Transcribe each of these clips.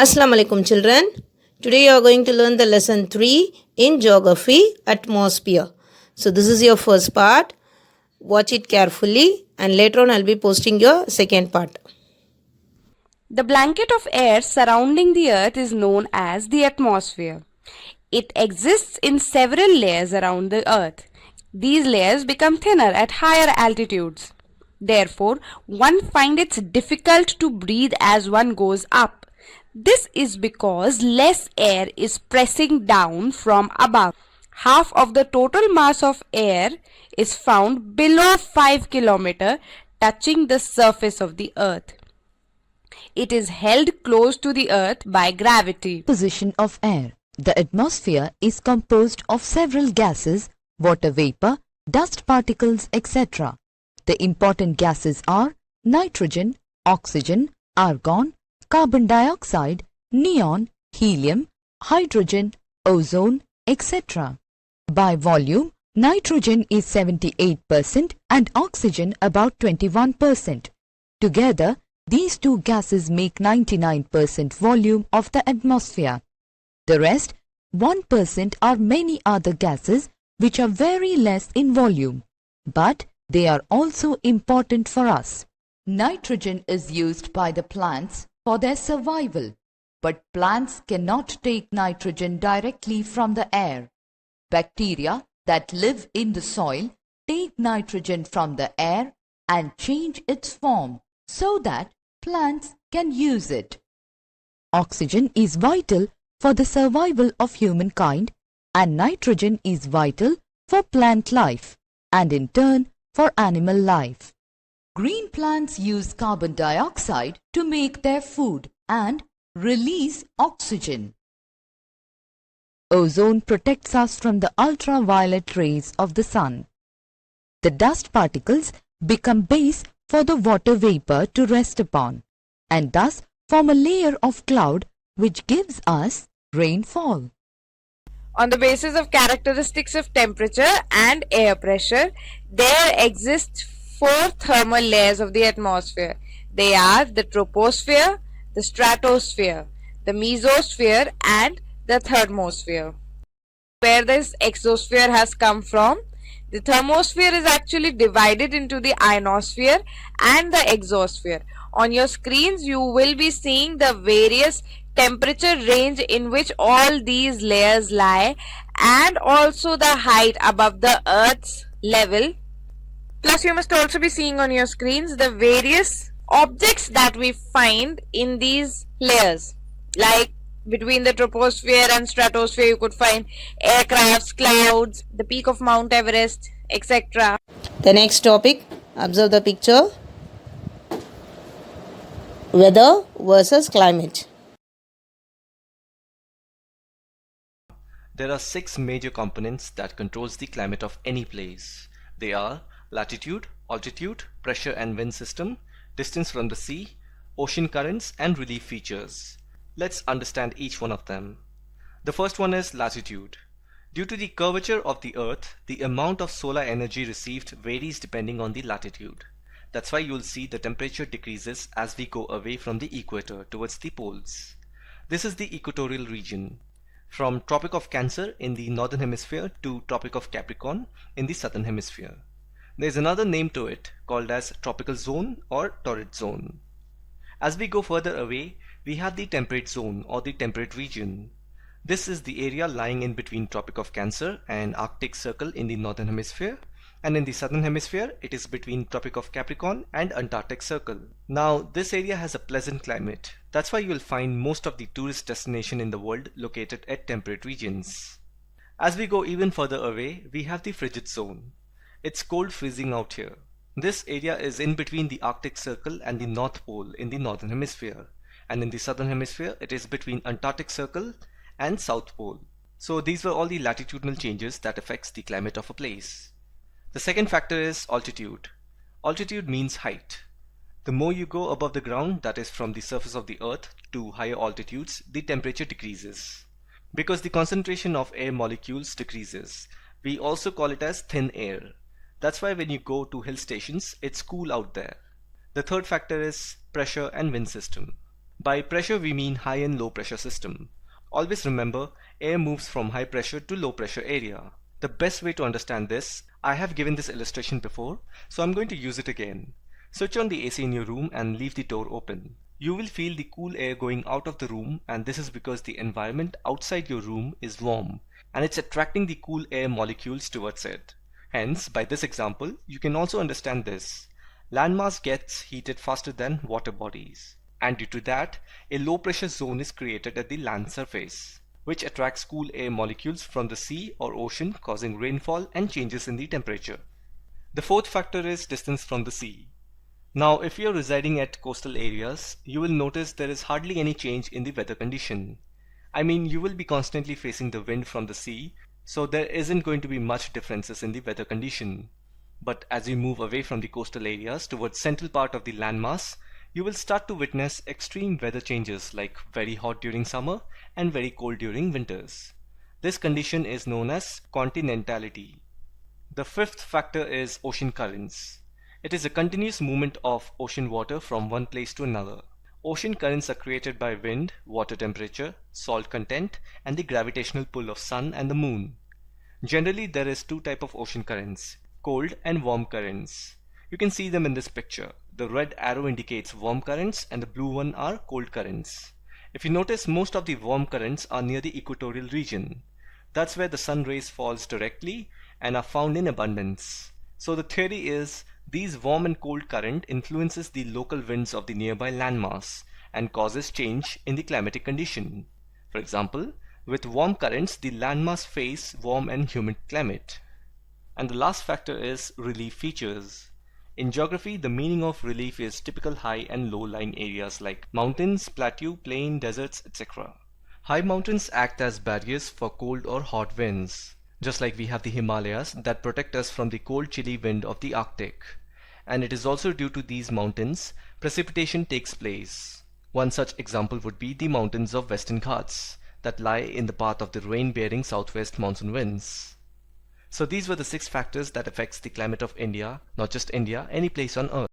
Assalamu alaikum children. Today you are going to learn the lesson 3 in geography, atmosphere. So this is your first part. Watch it carefully and later on I'll be posting your second part. The blanket of air surrounding the earth is known as the atmosphere. It exists in several layers around the earth. These layers become thinner at higher altitudes. Therefore, one finds it difficult to breathe as one goes up. This is because less air is pressing down from above. Half of the total mass of air is found below 5 km, touching the surface of the earth. It is held close to the earth by gravity. Composition of air. The atmosphere is composed of several gases, water vapor, dust particles, etc. The important gases are nitrogen, oxygen, argon, carbon dioxide, neon, helium, hydrogen, ozone, etc. By volume, nitrogen is 78% and oxygen about 21%. Together, these two gases make 99% volume of the atmosphere. The rest, 1%, are many other gases which are very less in volume, but they are also important for us. Nitrogen is used by the plants for their survival, but plants cannot take nitrogen directly from the air. Bacteria that live in the soil take nitrogen from the air and change its form so that plants can use it. Oxygen is vital for the survival of humankind and nitrogen is vital for plant life and in turn for animal life. Green plants use carbon dioxide to make their food and release oxygen. Ozone protects us from the ultraviolet rays of the sun. The dust particles become base for the water vapor to rest upon and thus form a layer of cloud which gives us rainfall. On the basis of characteristics of temperature and air pressure, there exist four thermal layers of the atmosphere. They are the troposphere, the stratosphere, the mesosphere and the thermosphere. Where this exosphere has come from, the thermosphere is actually divided into the ionosphere and the exosphere. On your screens, you will be seeing the various temperature range in which all these layers lie and also the height above the Earth's level. Plus, you must also be seeing on your screens the various objects that we find in these layers. Like between the troposphere and stratosphere, you could find aircrafts, clouds, the peak of Mount Everest, etc. The next topic, observe the picture. Weather versus climate. There are 6 major components that controls the climate of any place. They are latitude, altitude, pressure and wind system, distance from the sea, ocean currents and relief features. Let's understand each one of them. The first one is latitude. Due to the curvature of the earth, the amount of solar energy received varies depending on the latitude. That's why you'll see the temperature decreases as we go away from the equator towards the poles. This is the equatorial region, from Tropic of Cancer in the northern hemisphere to Tropic of Capricorn in the southern hemisphere. There's another name to it called as tropical zone or torrid zone. As we go further away, we have the temperate zone or the temperate region. This is the area lying in between Tropic of Cancer and Arctic Circle in the northern hemisphere, and in the southern hemisphere it is between Tropic of Capricorn and Antarctic Circle. Now this area has a pleasant climate. That's why you will find most of the tourist destinations in the world located at temperate regions. As we go even further away, we have the frigid zone. It's cold freezing out here. This area is in between the Arctic Circle and the North Pole in the northern hemisphere, and in the southern hemisphere it is between Antarctic Circle and South Pole. So these were all the latitudinal changes that affects the climate of a place. The second factor is altitude. Altitude means height. The more you go above the ground, that is from the surface of the earth to higher altitudes, the temperature decreases. Because the concentration of air molecules decreases, we also call it as thin air. That's why when you go to hill stations, it's cool out there. The third factor is pressure and wind system. By pressure we mean high and low pressure system. Always remember, air moves from high pressure to low pressure area. The best way to understand this, I have given this illustration before, so I'm going to use it again. Switch on the AC in your room and leave the door open. You will feel the cool air going out of the room, and this is because the environment outside your room is warm and it's attracting the cool air molecules towards it. Hence, by this example, you can also understand this. Landmass gets heated faster than water bodies, and due to that, a low pressure zone is created at the land surface, which attracts cool air molecules from the sea or ocean, causing rainfall and changes in the temperature. The fourth factor is distance from the sea. Now, if you are residing at coastal areas, you will notice there is hardly any change in the weather condition. I mean, you will be constantly facing the wind from the sea, so there isn't going to be much differences in the weather condition. But as you move away from the coastal areas towards central part of the landmass, you will start to witness extreme weather changes like very hot during summer and very cold during winters. This condition is known as continentality. The fifth factor is ocean currents. It is a continuous movement of ocean water from one place to another. Ocean currents are created by wind, water temperature, salt content, and the gravitational pull of sun and the moon. Generally, there is two types of ocean currents, cold and warm currents. You can see them in this picture. The red arrow indicates warm currents and the blue one are cold currents. If you notice, most of the warm currents are near the equatorial region. That's where the sun rays falls directly and are found in abundance. So the theory is these warm and cold current influences the local winds of the nearby landmass and causes change in the climatic condition. For example, with warm currents, the landmass face warm and humid climate. And the last factor is relief features. In geography, the meaning of relief is typical high and low lying areas like mountains, plateau, plain, deserts, etc. High mountains act as barriers for cold or hot winds, just like we have the Himalayas that protect us from the cold chilly wind of the Arctic. And it is also due to these mountains precipitation takes place. One such example would be the mountains of Western Ghats that lie in the path of the rain-bearing southwest monsoon winds. So these were the 6 factors that affects the climate of India, not just India, any place on earth.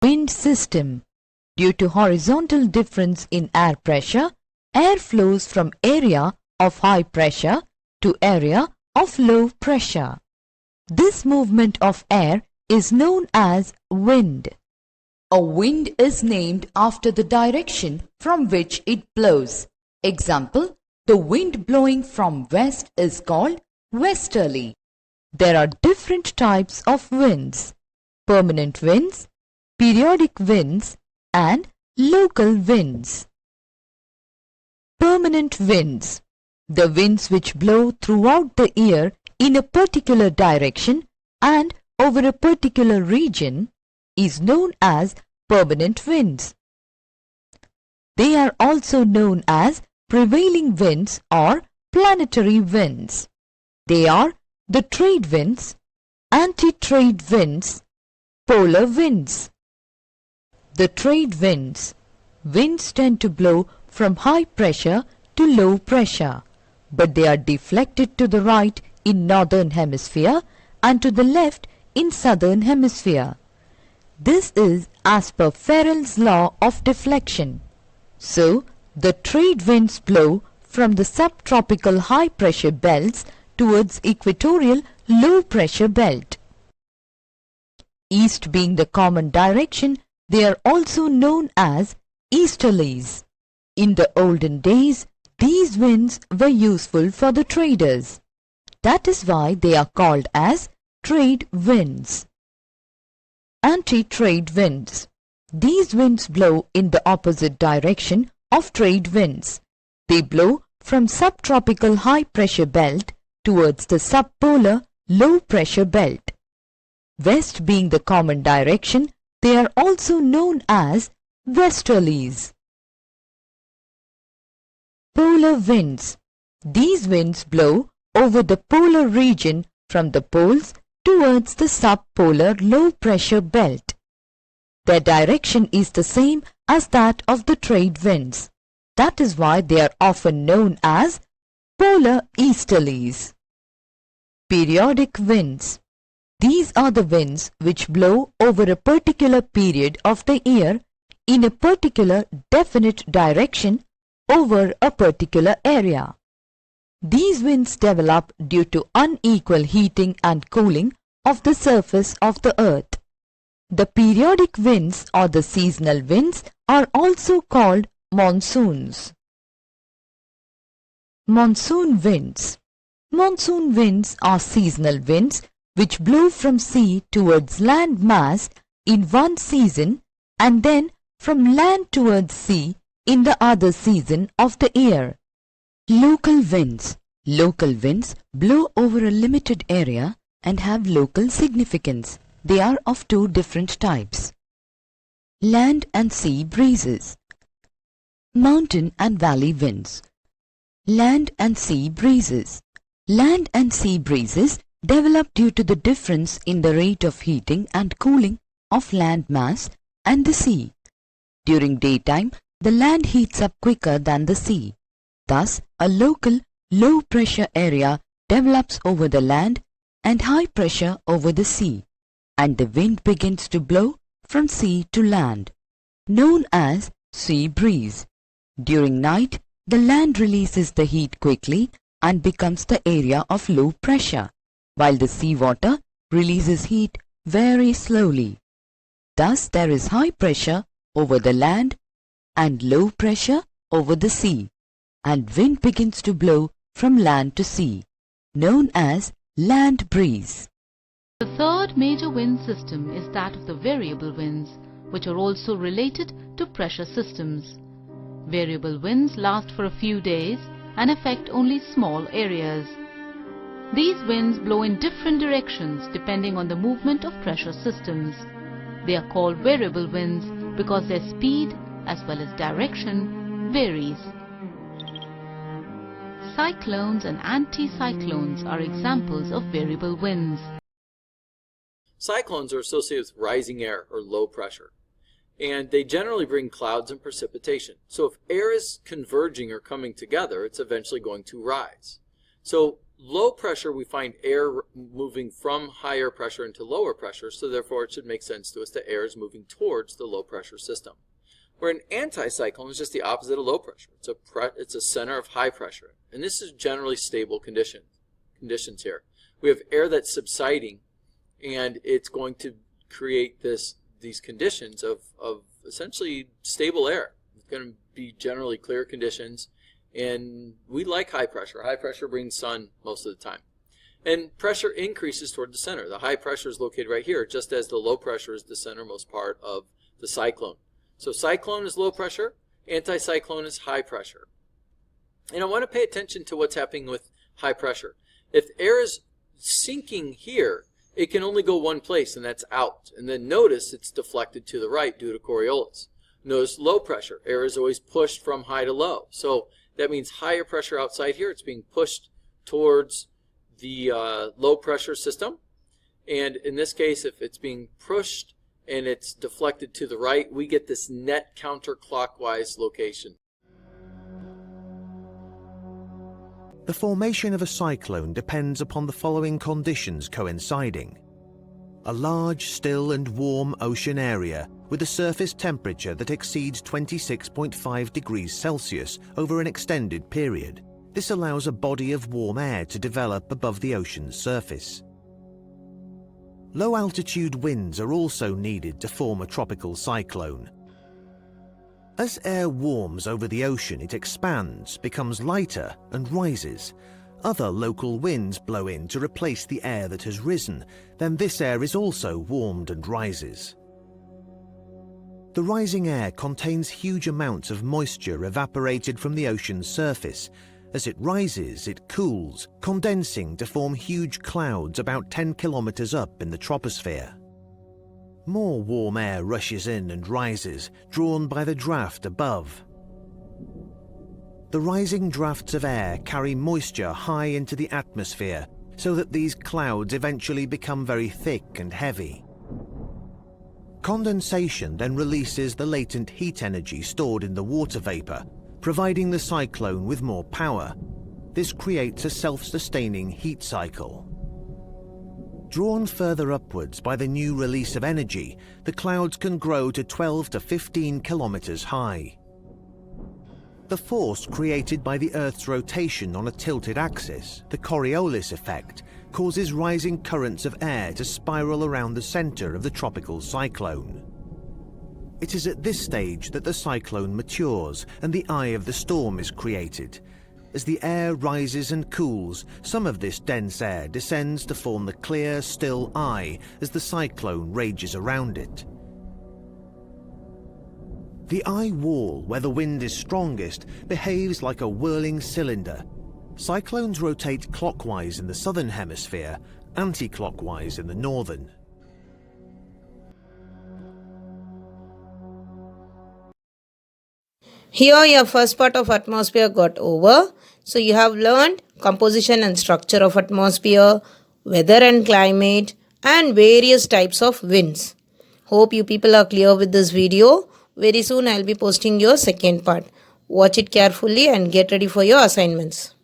Wind system. Due to horizontal difference in air pressure, air flows from area of high pressure to area of low pressure. This movement of air is known as wind. A wind is named after the direction from which it blows. Example, the wind blowing from west is called westerly. There are different types of winds: permanent winds, periodic winds, and local winds. Permanent winds. The winds which blow throughout the year in a particular direction and over a particular region is known as permanent winds. They are also known as prevailing winds or planetary winds. They are the trade winds, anti-trade winds, polar winds. The trade winds. Winds tend to blow from high pressure to low pressure, but they are deflected to the right in northern hemisphere and to the left in southern hemisphere. This is as per Farrell's law of deflection. So, the trade winds blow from the subtropical high pressure belts towards equatorial low pressure belt. East being the common direction, they are also known as easterlies. In the olden days, these winds were useful for the traders. That is why they are called as trade winds. Anti-trade winds. These winds blow in the opposite direction of trade winds. They blow from subtropical high pressure belt towards the subpolar low pressure belt. West being the common direction, they are also known as westerlies. Polar winds. These winds blow over the polar region from the poles towards the subpolar low pressure belt. Their direction is the same as that of the trade winds. That is why they are often known as polar easterlies. Periodic winds. These are the winds which blow over a particular period of the year in a particular definite direction over a particular area. These winds develop due to unequal heating and cooling of the surface of the earth. The periodic winds or the seasonal winds are also called monsoons. Monsoon winds. Monsoon winds are seasonal winds which blow from sea towards land mass in one season and then from land towards sea in the other season of the year. Local winds. Local winds blow over a limited area and have local significance. They are of two different types. Land and sea breezes. Mountain and valley winds. Land and sea breezes. Land and sea breezes develop due to the difference in the rate of heating and cooling of land mass and the sea. During daytime, the land heats up quicker than the sea. Thus, a local low-pressure area develops over the land and high pressure over the sea, and the wind begins to blow from sea to land, known as sea breeze. During night, the land releases the heat quickly and becomes the area of low pressure, while the sea water releases heat very slowly. Thus, there is high pressure over the land and low pressure over the sea, and wind begins to blow from land to sea, known as land breeze. The third major wind system is that of the variable winds, which are also related to pressure systems. Variable winds last for a few days and affect only small areas. These winds blow in different directions depending on the movement of pressure systems. They are called variable winds because their speed as well as direction varies. Cyclones and anticyclones are examples of variable winds. Cyclones are associated with rising air or low pressure, and they generally bring clouds and precipitation. So if air is converging or coming together, it's eventually going to rise. So low pressure, we find air moving from higher pressure into lower pressure, so therefore it should make sense to us that air is moving towards the low pressure system. Where an anticyclone is just the opposite of low pressure. It's a center of high pressure, and this is generally stable conditions here. We have air that's subsiding, and it's going to create these conditions of essentially stable air. It's going to be generally clear conditions, and we like high pressure. High pressure brings sun most of the time. And pressure increases toward the center. The high pressure is located right here, just as the low pressure is the centermost part of the cyclone. So cyclone is low pressure, anticyclone is high pressure. And I want to pay attention to what's happening with high pressure. If air is sinking here, it can only go one place, and that's out. And then notice it's deflected to the right due to Coriolis. Notice low pressure. Air is always pushed from high to low. So that means higher pressure outside here. It's being pushed towards the low pressure system. And in this case, if it's being pushed and it's deflected to the right, we get this net counterclockwise location. The formation of a cyclone depends upon the following conditions coinciding. A large, still and warm ocean area with a surface temperature that exceeds 26.5 degrees Celsius over an extended period. This allows a body of warm air to develop above the ocean's surface. Low-altitude winds are also needed to form a tropical cyclone. As air warms over the ocean, it expands, becomes lighter, and rises. Other local winds blow in to replace the air that has risen. Then this air is also warmed and rises. The rising air contains huge amounts of moisture evaporated from the ocean's surface. As it rises, it cools, condensing to form huge clouds about 10 kilometers up in the troposphere. More warm air rushes in and rises, drawn by the draft above. The rising drafts of air carry moisture high into the atmosphere, so that these clouds eventually become very thick and heavy. Condensation then releases the latent heat energy stored in the water vapor, providing the cyclone with more power. This creates a self-sustaining heat cycle. Drawn further upwards by the new release of energy, the clouds can grow to 12 to 15 kilometers high. The force created by the Earth's rotation on a tilted axis, the Coriolis effect, causes rising currents of air to spiral around the center of the tropical cyclone. It is at this stage that the cyclone matures and the eye of the storm is created. As the air rises and cools, some of this dense air descends to form the clear, still eye as the cyclone rages around it. The eye wall, where the wind is strongest, behaves like a whirling cylinder. Cyclones rotate clockwise in the southern hemisphere, anti-clockwise in the northern. Here your first part of atmosphere got over. So you have learned composition and structure of atmosphere, weather and climate, and various types of winds. Hope you people are clear with this video. Very soon I'll be posting your second part. Watch it carefully and get ready for your assignments.